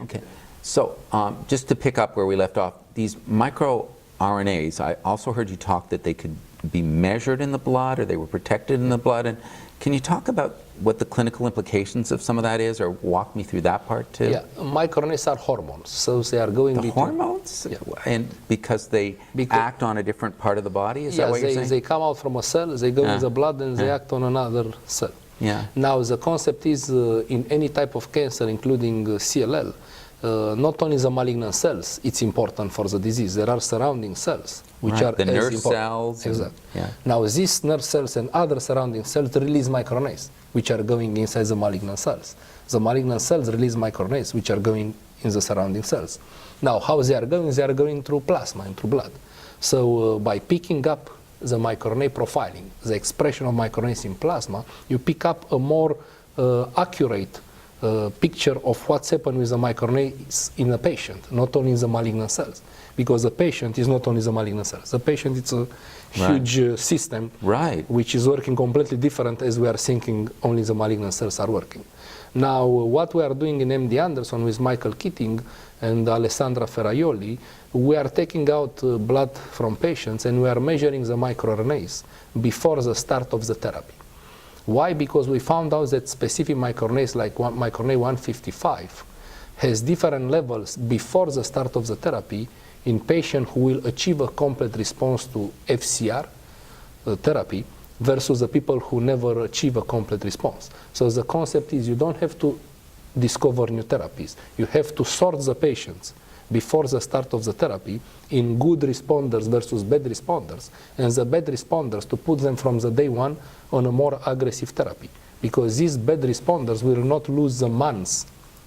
Okay. So just to pick up where we left off, these micro-RNAs, I also heard you talk that they could be measured in the blood or they were protected in the blood. And can you talk about what the clinical implications of some of that is, or walk me through that part too? Yeah, micro-RNAs are hormones, so they are going the hormones? Yeah. And because they act on a different part of the body? Is that what you're saying? They come out from a cell, they go in the blood, and they act on another cell. Yeah. Now, the concept is in any type of cancer, including CLL, not only the malignant cells, it's important for the disease. There are surrounding cells, which are the nerve important. cells. Exactly. Yeah. Now, these nerve cells and other surrounding cells release micro-RNAs, which are going inside the malignant cells. The malignant cells release micro-RNAs, which are going in the surrounding cells. Now, how they are going? They are going through plasma and through blood. So, by picking up the micro-RNA profiling, the expression of micro-RNAs in plasma, you pick up a more accurate picture of what's happened with the micro-RNAs in a patient, not only in the malignant cells. Because the patient is not only the malignant cells. The patient is a huge system which is working completely different as we are thinking only the malignant cells are working. Now, what we are doing in MD Anderson with Michael Keating and Alessandra Ferraioli, we are taking out blood from patients and we are measuring the micro-RNAs before the start of the therapy. Why? Because we found out that specific micro-RNAs like micro-RNA 155 has different levels before the start of the therapy in patients who will achieve a complete response to FCR therapy versus the people who never achieve a complete response. So the concept is you don't have to discover new therapies. You have to sort the patients before the start of the therapy in good responders versus bad responders, and the bad responders to put them from the day one on a more aggressive therapy, because these bad responders will not lose the months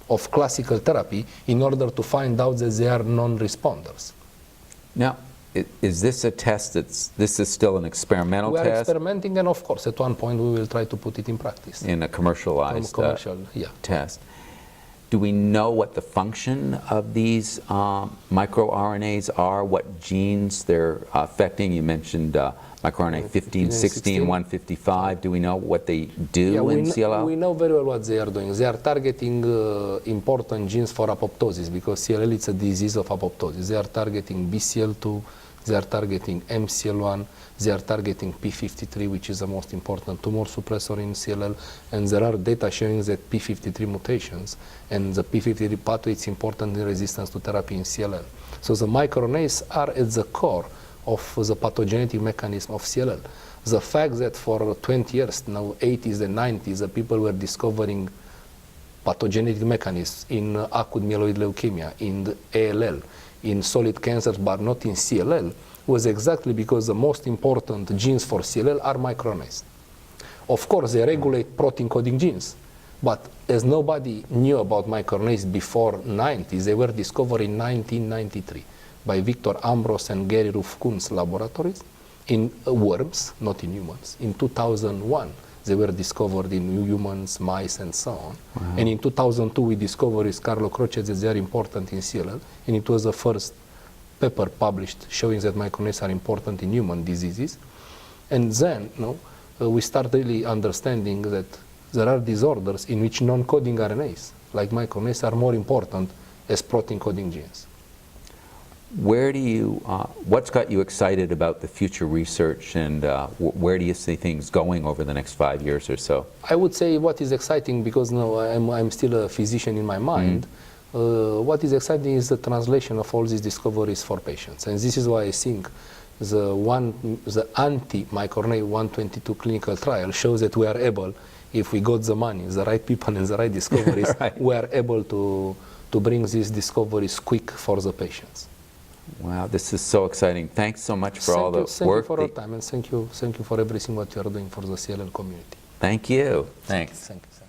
of classical therapy in order to find out that they are non-responders. Now, is this a test this is still an experimental test? We are experimenting, and of course at one point we will try to put it in practice. In a commercialized test. Do we know what the function of these micro-RNAs are, what genes they're affecting? You mentioned micro-RNA 15, 16, 155. Do we know what they do in CLL? We know very well what they are doing. They are targeting important genes for apoptosis, because CLL is a disease of apoptosis. They are targeting BCL2, they are targeting MCL1, they are targeting P53, which is the most important tumor suppressor in CLL, and there are data showing that P53 mutations and the P53 pathway is important in resistance to therapy in CLL. So the micro-RNAs are at the core of the pathogenetic mechanism of CLL. The fact that for 20 years, now 80s and 90s, the people were discovering pathogenetic mechanisms in acute myeloid leukemia, in the ALL, in solid cancers, but not in CLL, was exactly because the most important genes for CLL are micro-RNAs. Of course, they regulate protein-coding genes, but as nobody knew about micro-RNAs before 90s, they were discovered in 1993 by Victor Ambros and Gary Ruf-Kunz laboratories in worms, not in humans. In 2001, they were discovered in humans, mice, and so on. Wow. And in 2002, we discovered with Carlo Croce that they are important in CLL, and it was the first paper published showing that micro-RNAs are important in human diseases. And then we start really understanding that there are disorders in which non-coding RNAs, like micro-RNAs, are more important as protein-coding genes. Where do you, what's got you excited about the future research, and where do you see things going over the next 5 years or so? I would say what is exciting, because I'm still a physician in my mind, what is exciting is the translation of all these discoveries for patients. And this is why I think the anti-micro-RNA 122 clinical trial shows that we are able, if we got the money, the right people and the right discoveries, we are able to bring these discoveries quick for the patients. Wow, this is so exciting. Thanks so much for all the work. Thank you for your time, and thank you for everything what you are doing for the CLL community. Thank you. Thanks. Thank you.